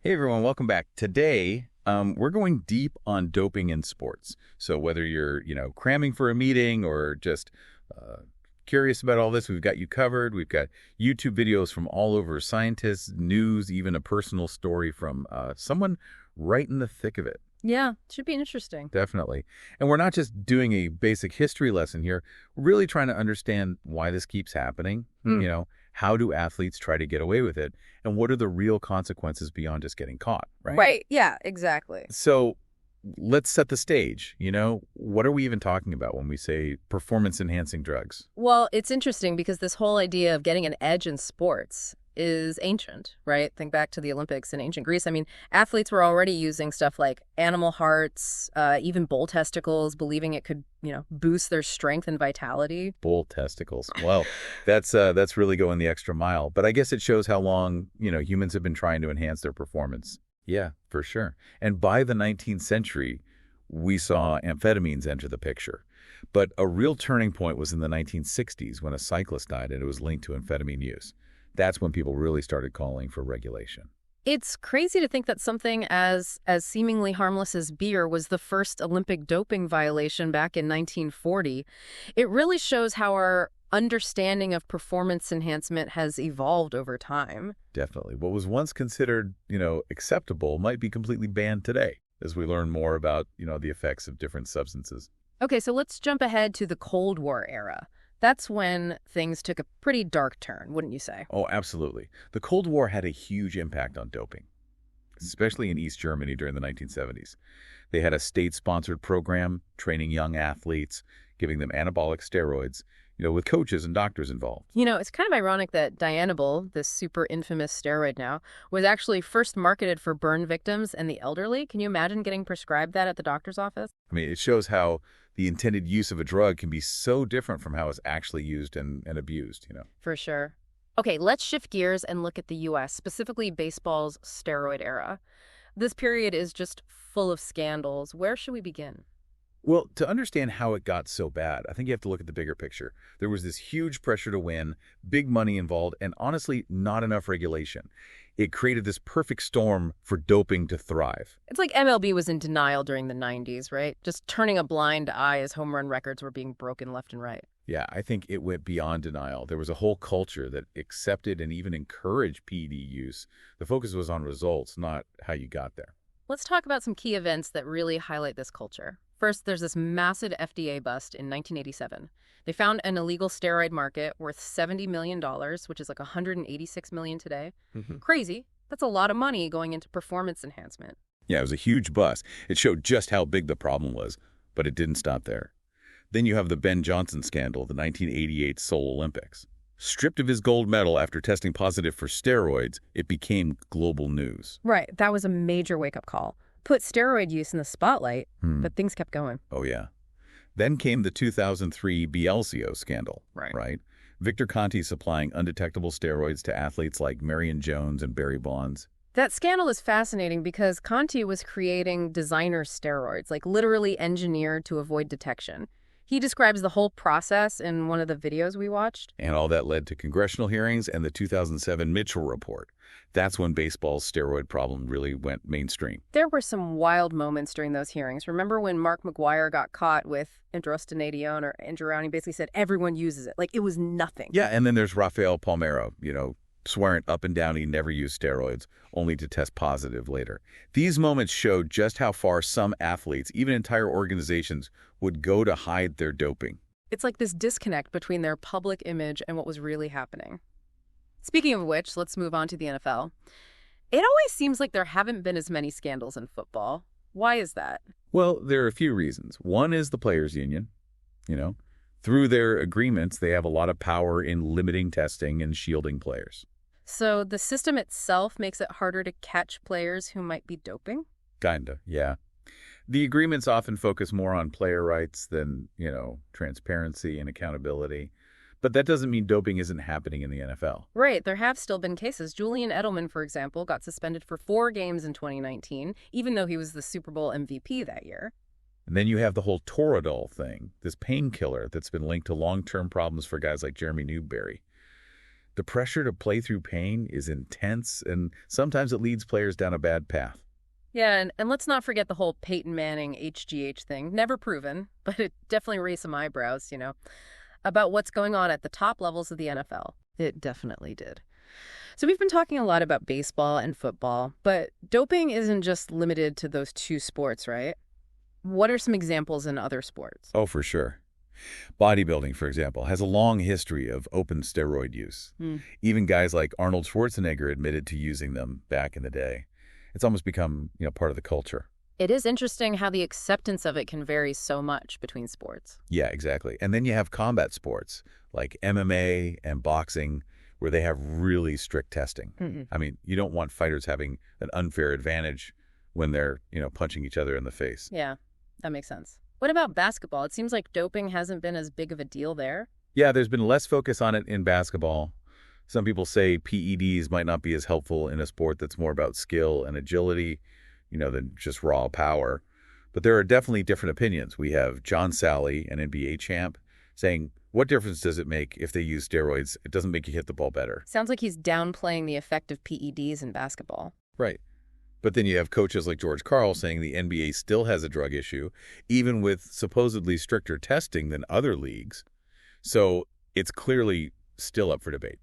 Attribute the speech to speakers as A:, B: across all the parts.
A: Hey everyone, welcome back. Today, we're going deep on doping in sports. So whether you're, cramming for a meeting or just uh, curious about all this, we've got you covered. We've got YouTube videos from all over, scientists, news, even a personal story from someone right in the thick of it.
B: Yeah, should be interesting.
A: Definitely. And we're not just doing a basic history lesson here. We're really trying to understand why this keeps happening. How do athletes try to get away with it? And what are the real consequences beyond just getting caught, right?
B: Right. Yeah, exactly.
A: So let's set the stage. What are we even talking about when we say performance-enhancing drugs?
B: Well, it's interesting because this whole idea of getting an edge in sports is ancient, right? Think back to the Olympics in ancient Greece. I mean, athletes were already using stuff like animal hearts, even bull testicles, believing it could, boost their strength and vitality.
A: Bull testicles. Well, that's really going the extra mile. But I guess it shows how long, humans have been trying to enhance their performance. Yeah, for sure. And by the 19th century, we saw amphetamines enter the picture. But a real turning point was in the 1960s when a cyclist died and it was linked to amphetamine use. That's when people really started calling for regulation.
B: It's crazy to think that something as seemingly harmless as beer was the first Olympic doping violation back in 1940. It really shows how our understanding of performance enhancement has evolved over time.
A: Definitely. What was once considered, acceptable might be completely banned today as we learn more about, the effects of different substances.
B: Okay, so let's jump ahead to the Cold War era. That's when things took a pretty dark turn, wouldn't you say?
A: Oh, absolutely. The Cold War had a huge impact on doping, especially in East Germany during the 1970s. They had a state-sponsored program training young athletes, giving them anabolic steroids, with coaches and doctors involved.
B: It's kind of ironic that Dianabol, this super infamous steroid now, was actually first marketed for burn victims and the elderly. Can you imagine getting prescribed that at the doctor's office?
A: I mean, it shows how the intended use of a drug can be so different from how it's actually used and abused.
B: For sure. Okay, let's shift gears and look at the U.S., specifically baseball's steroid era. This period is just full of scandals. Where should we begin?
A: Well, to understand how it got so bad, I think you have to look at the bigger picture. There was this huge pressure to win, big money involved, and honestly, not enough regulation. It created this perfect storm for doping to thrive.
B: It's like MLB was in denial during the 90s, right? Just turning a blind eye as home run records were being broken left and right.
A: Yeah, I think it went beyond denial. There was a whole culture that accepted and even encouraged PED use. The focus was on results, not how you got there.
B: Let's talk about some key events that really highlight this culture. First, there's this massive FDA bust in 1987. They found an illegal steroid market worth $70 million, which is like $186 million today. Crazy. That's a lot of money going into performance enhancement.
A: Yeah, it was a huge bust. It showed just how big the problem was, but it didn't stop there. Then you have the Ben Johnson scandal, the 1988 Seoul Olympics. Stripped of his gold medal after testing positive for steroids, it became global news.
B: Right. That was a major wake-up call. Put steroid use in the spotlight, but things kept going.
A: Oh, yeah. Then came the 2003 Bielcio scandal, right? Victor Conti supplying undetectable steroids to athletes like Marion Jones and Barry Bonds.
B: That scandal is fascinating because Conti was creating designer steroids, like literally engineered to avoid detection. He describes the whole process in one of the videos we watched.
A: And all that led to congressional hearings and the 2007 Mitchell Report. That's when baseball's steroid problem really went mainstream.
B: There were some wild moments during those hearings. Remember when Mark McGwire got caught with androstenedione or androstenedione? He basically said everyone uses it. Like it was nothing.
A: Yeah, and then there's Rafael Palmeiro, swearing up and down he never used steroids, only to test positive later. These moments showed just how far some athletes, even entire organizations, would go to hide their doping.
B: It's like this disconnect between their public image and what was really happening. Speaking of which, let's move on to the NFL. It always seems like there haven't been as many scandals in football. Why is that?
A: Well, there are a few reasons. One is the players' union. Through their agreements, they have a lot of power in limiting testing and shielding players.
B: So the system itself makes it harder to catch players who might be doping?
A: Kinda, yeah. The agreements often focus more on player rights than, transparency and accountability. But that doesn't mean doping isn't happening in the NFL.
B: Right. There have still been cases. Julian Edelman, for example, got suspended for 4 games in 2019, even though he was the Super Bowl MVP that year.
A: And then you have the whole Toradol thing, this painkiller that's been linked to long-term problems for guys like Jeremy Newberry. The pressure to play through pain is intense, and sometimes it leads players down a bad path.
B: Yeah, and let's not forget the whole Peyton Manning HGH thing. Never proven, but it definitely raised some eyebrows, about what's going on at the top levels of the NFL. It definitely did. So we've been talking a lot about baseball and football, but doping isn't just limited to those two sports, right? What are some examples in other sports?
A: Oh, for sure. Bodybuilding, for example, has a long history of open steroid use. Even guys like Arnold Schwarzenegger admitted to using them back in the day. It's almost become, part of the culture.
B: It is interesting how the acceptance of it can vary so much between sports.
A: Yeah, exactly. And then you have combat sports like MMA and boxing where they have really strict testing. I mean, you don't want fighters having an unfair advantage when they're, punching each other in the face.
B: Yeah, that makes sense. What about basketball? It seems like doping hasn't been as big of a deal there.
A: Yeah, there's been less focus on it in basketball. Some people say PEDs might not be as helpful in a sport that's more about skill and agility, than just raw power. But there are definitely different opinions. We have John Sally, an NBA champ, saying, what difference does it make if they use steroids? It doesn't make you hit the ball better.
B: Sounds like he's downplaying the effect of PEDs in basketball.
A: Right. But then you have coaches like George Karl saying the NBA still has a drug issue, even with supposedly stricter testing than other leagues. So it's clearly still up for debate.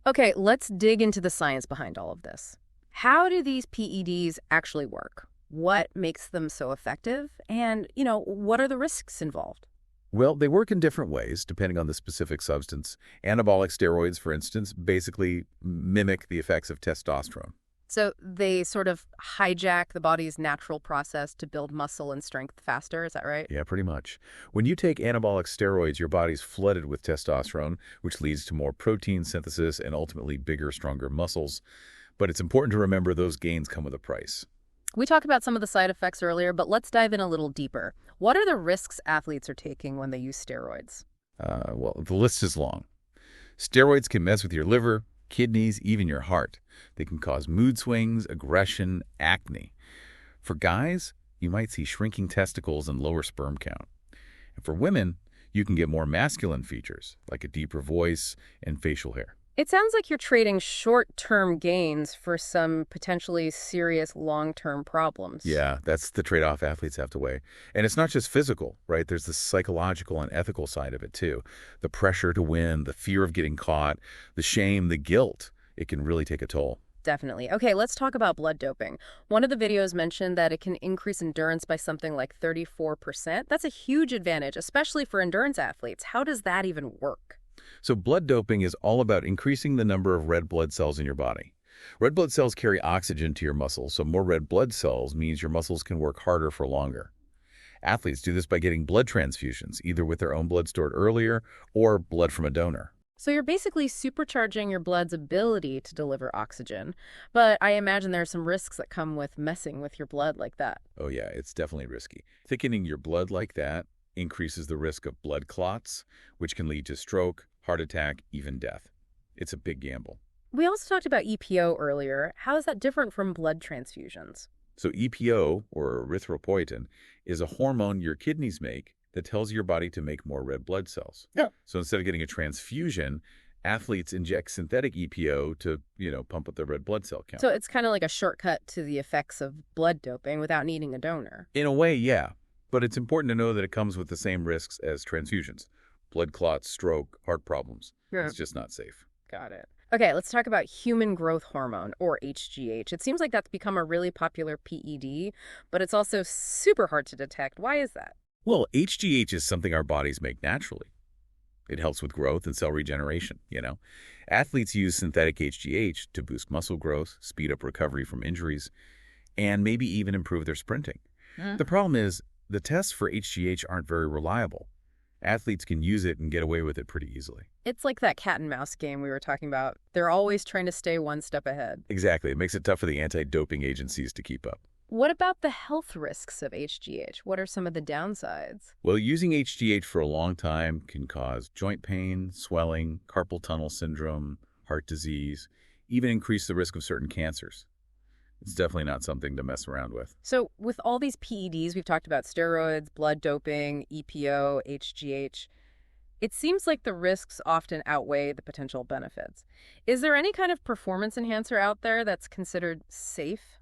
B: Okay, let's dig into the science behind all of this. How do these PEDs actually work? What makes them so effective? And, what are the risks involved?
A: Well, they work in different ways, depending on the specific substance. Anabolic steroids, for instance, basically mimic the effects of testosterone.
B: So they sort of hijack the body's natural process to build muscle and strength faster, is that right?
A: Yeah, pretty much. When you take anabolic steroids, your body's flooded with testosterone, which leads to more protein synthesis and ultimately bigger, stronger muscles. But it's important to remember those gains come with a price.
B: We talked about some of the side effects earlier, but let's dive in a little deeper. What are the risks athletes are taking when they use steroids?
A: Well, the list is long. Steroids can mess with your liver, kidneys, even your heart. They can cause mood swings, aggression, acne. For guys, you might see shrinking testicles and lower sperm count. And for women, you can get more masculine features, like a deeper voice and facial hair.
B: It sounds like you're trading short-term gains for some potentially serious long-term problems.
A: Yeah, that's the trade-off athletes have to weigh. And it's not just physical, right? There's the psychological and ethical side of it, too. The pressure to win, the fear of getting caught, the shame, the guilt. It can really take a toll.
B: Definitely. Okay, let's talk about blood doping. One of the videos mentioned that it can increase endurance by something like 34%. That's a huge advantage, especially for endurance athletes. How does that even work?
A: So blood doping is all about increasing the number of red blood cells in your body. Red blood cells carry oxygen to your muscles, so more red blood cells means your muscles can work harder for longer. Athletes do this by getting blood transfusions, either with their own blood stored earlier or blood from a donor.
B: So you're basically supercharging your blood's ability to deliver oxygen. But I imagine there are some risks that come with messing with your blood like that.
A: Oh yeah, it's definitely risky. Thickening your blood like that increases the risk of blood clots, which can lead to stroke, heart attack, even death. It's a big gamble.
B: We also talked about EPO earlier. How is that different from blood transfusions?
A: So EPO, or erythropoietin, is a hormone your kidneys make that tells your body to make more red blood cells.
B: Yeah.
A: So instead of getting a transfusion, athletes inject synthetic EPO to, pump up their red blood cell count.
B: So it's kind of like a shortcut to the effects of blood doping without needing a donor.
A: In a way, yeah. But it's important to know that it comes with the same risks as transfusions. Blood clots, stroke, heart problems.
B: Yeah.
A: It's just not safe.
B: Got it. Okay, let's talk about human growth hormone, or HGH. It seems like that's become a really popular PED, but it's also super hard to detect. Why is that?
A: Well, HGH is something our bodies make naturally. It helps with growth and cell regeneration, Athletes use synthetic HGH to boost muscle growth, speed up recovery from injuries, and maybe even improve their sprinting. The problem is the tests for HGH aren't very reliable. Athletes can use it and get away with it pretty easily.
B: It's like that cat and mouse game we were talking about. They're always trying to stay one step ahead.
A: Exactly. It makes it tough for the anti-doping agencies to keep up.
B: What about the health risks of HGH? What are some of the downsides?
A: Well, using HGH for a long time can cause joint pain, swelling, carpal tunnel syndrome, heart disease, even increase the risk of certain cancers. It's definitely not something to mess around with.
B: So with all these PEDs, we've talked about steroids, blood doping, EPO, HGH. It seems like the risks often outweigh the potential benefits. Is there any kind of performance enhancer out there that's considered safe?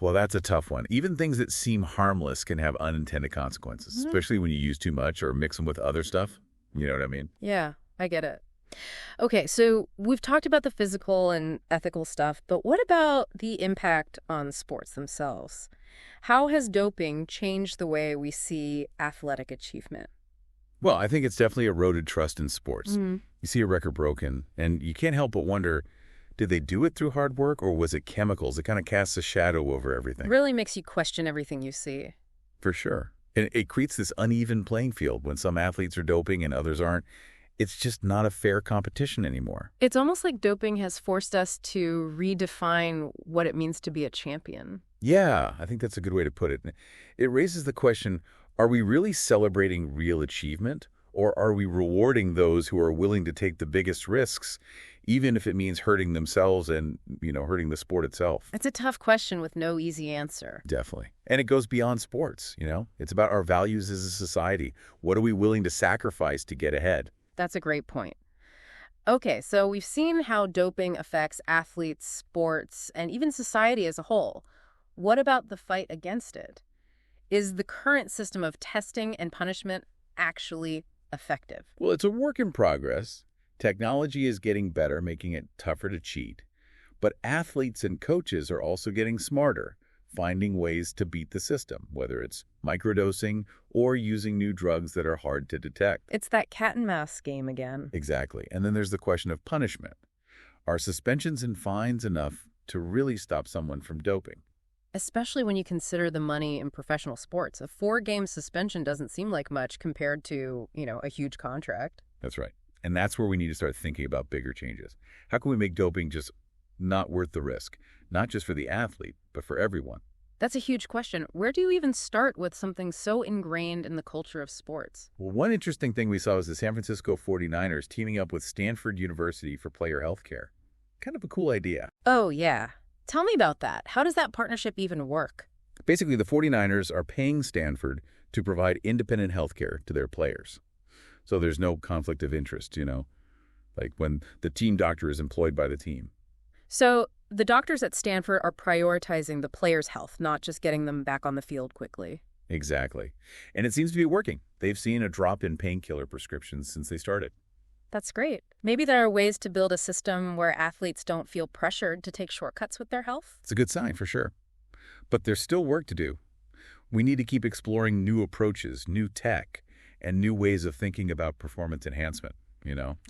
A: Well, that's a tough one. Even things that seem harmless can have unintended consequences,
B: Mhm.
A: especially when you use too much or mix them with other stuff. You know what I mean?
B: Yeah, I get it. Okay, so we've talked about the physical and ethical stuff, but what about the impact on sports themselves? How has doping changed the way we see athletic achievement?
A: Well, I think it's definitely eroded trust in sports.
B: Mm,
A: You see a record broken, and you can't help but wonder, did they do it through hard work or was it chemicals? It kind of casts a shadow over everything.
B: really makes you question everything you see.
A: For sure. And it creates this uneven playing field when some athletes are doping and others aren't. It's just not a fair competition anymore.
B: It's almost like doping has forced us to redefine what it means to be a champion.
A: Yeah, I think that's a good way to put it. It raises the question, are we really celebrating real achievement, or are we rewarding those who are willing to take the biggest risks, even if it means hurting themselves and, hurting the sport itself?
B: It's a tough question with no easy answer.
A: Definitely. And it goes beyond sports. It's about our values as a society. What are we willing to sacrifice to get ahead?
B: That's a great point. Okay, so we've seen how doping affects athletes, sports, and even society as a whole. What about the fight against it? Is the current system of testing and punishment actually effective?
A: Well, it's a work in progress. Technology is getting better, making it tougher to cheat. But athletes and coaches are also getting smarter, finding ways to beat the system, whether it's microdosing or using new drugs that are hard to detect.
B: It's that cat and mouse game again.
A: Exactly. And then there's the question of punishment. Are suspensions and fines enough to really stop someone from doping?
B: Especially when you consider the money in professional sports. A 4-game suspension doesn't seem like much compared to, a huge contract.
A: That's right. And that's where we need to start thinking about bigger changes. How can we make doping just not worth the risk? Not just for the athlete, but for everyone.
B: That's a huge question. Where do you even start with something so ingrained in the culture of sports?
A: Well, one interesting thing we saw was the San Francisco 49ers teaming up with Stanford University for player health care. Kind of a cool idea.
B: Oh, yeah. Tell me about that. How does that partnership even work?
A: Basically, the 49ers are paying Stanford to provide independent health care to their players. So there's no conflict of interest, like when the team doctor is employed by the team.
B: So the doctors at Stanford are prioritizing the players' health, not just getting them back on the field quickly.
A: Exactly. And it seems to be working. They've seen a drop in painkiller prescriptions since they started.
B: That's great. Maybe there are ways to build a system where athletes don't feel pressured to take shortcuts with their health.
A: It's a good sign for sure. But there's still work to do. We need to keep exploring new approaches, new tech, and new ways of thinking about performance enhancement.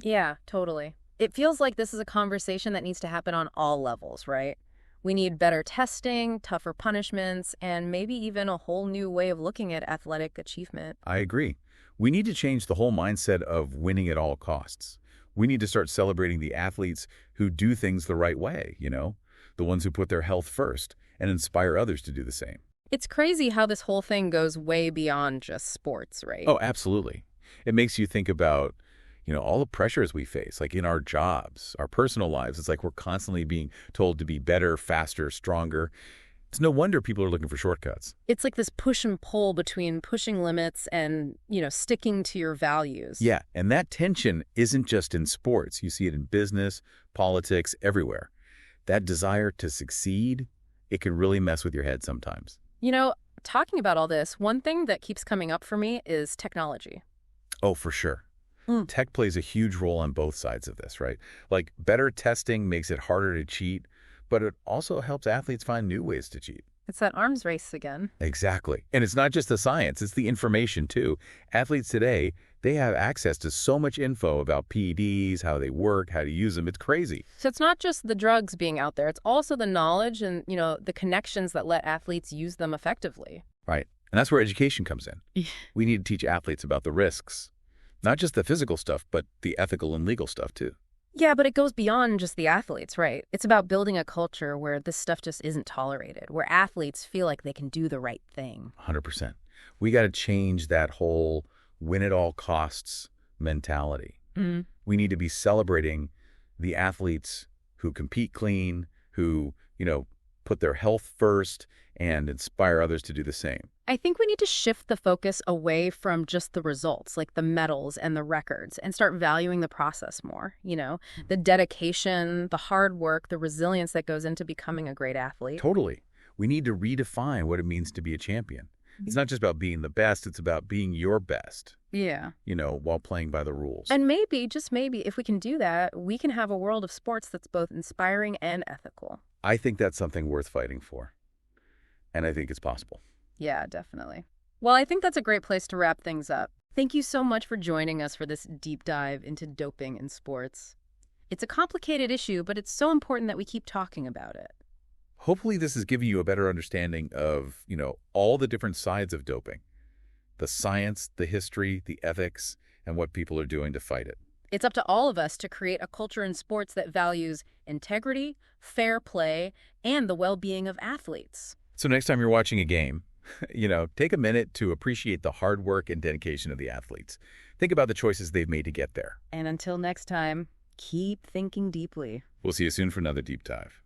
B: Yeah, totally. It feels like this is a conversation that needs to happen on all levels, right? We need better testing, tougher punishments, and maybe even a whole new way of looking at athletic achievement.
A: I agree. We need to change the whole mindset of winning at all costs. We need to start celebrating the athletes who do things the right way, the ones who put their health first and inspire others to do the same.
B: It's crazy how this whole thing goes way beyond just sports, right?
A: Oh, absolutely. It makes you think about all the pressures we face, like in our jobs, our personal lives. It's like we're constantly being told to be better, faster, stronger. It's no wonder people are looking for shortcuts.
B: It's like this push and pull between pushing limits and, sticking to your values.
A: Yeah, and that tension isn't just in sports. You see it in business, politics, everywhere. That desire to succeed, it can really mess with your head sometimes.
B: Talking about all this, one thing that keeps coming up for me is technology.
A: Oh, for sure.
B: Mm.
A: Tech plays a huge role on both sides of this, right? Like better testing makes it harder to cheat, but it also helps athletes find new ways to cheat.
B: It's that arms race again.
A: Exactly. And it's not just the science, it's the information too. Athletes today, they have access to so much info about PEDs, how they work, how to use them. It's crazy.
B: So it's not just the drugs being out there. It's also the knowledge and, the connections that let athletes use them effectively.
A: Right. And that's where education comes in.
B: Yeah.
A: We need to teach athletes about the risks. Not just the physical stuff, but the ethical and legal stuff too.
B: Yeah, but it goes beyond just the athletes, right? It's about building a culture where this stuff just isn't tolerated, where athletes feel like they can do the right thing.
A: 100%. We got to change that whole win at all costs mentality.
B: Mm.
A: We need to be celebrating the athletes who compete clean, who, put their health first, and inspire others to do the same.
B: I think we need to shift the focus away from just the results, like the medals and the records, and start valuing the process more, the dedication, the hard work, the resilience that goes into becoming a great athlete.
A: Totally. We need to redefine what it means to be a champion. It's not just about being the best, it's about being your best,
B: Yeah.
A: while playing by the rules.
B: And maybe, just maybe, if we can do that, we can have a world of sports that's both inspiring and ethical.
A: I think that's something worth fighting for. And I think it's possible.
B: Yeah, definitely. Well, I think that's a great place to wrap things up. Thank you so much for joining us for this deep dive into doping in sports. It's a complicated issue, but it's so important that we keep talking about it.
A: Hopefully this has given you a better understanding of, all the different sides of doping. The science, the history, the ethics, and what people are doing to fight it.
B: It's up to all of us to create a culture in sports that values integrity, fair play, and the well-being of athletes.
A: So next time you're watching a game, take a minute to appreciate the hard work and dedication of the athletes. Think about the choices they've made to get there.
B: And until next time, keep thinking deeply.
A: We'll see you soon for another deep dive.